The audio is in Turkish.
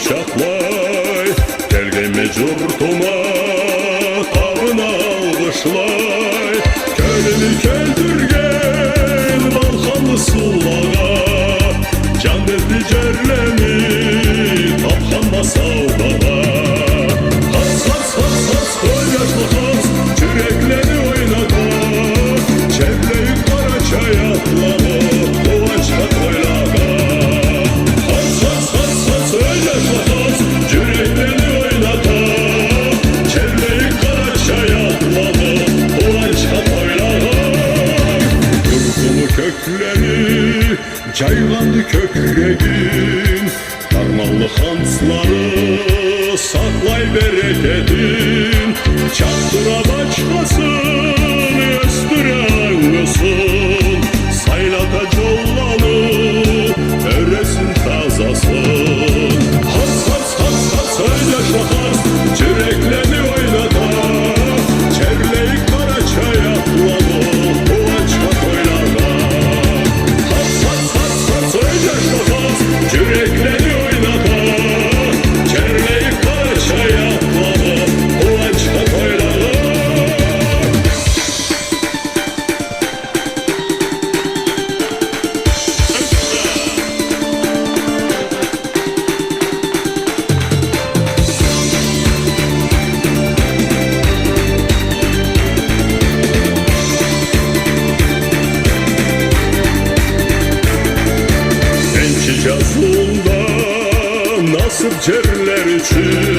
quçaqlay, gəlgəymi curduma, tabına alqışlay. Könlümü köldürgən balxanlı sullağa, can verdi cərləmi, tapxanma savdağa. Has, has, has, has, koy yaşlı has, çürəkləri oynada, çevreyi qara çay atlağı, Qovançqa toylağa. Has, has, has, has, koy yaşlı has, çürəkləri oynada, çevreyi qara çay atlağı, Qovançqa toylağa. Yurdumu kökleri, caylandı kökregin, karmallı hansları saklay bereketin. Çaktıra başkasın, östüre ağlasın, saylata collanı, öresin tazasın. Has, has, has, has, söyleşe has, çüreklerini oynata, çevreyi kara çay atladı, Qovançqa toylağa. Has, has, has, has, söyleşe has, çüreklerini oynata, çevreyi kara çay atladı, Qovançqa toylağa. Genç yazılında nasip cerler için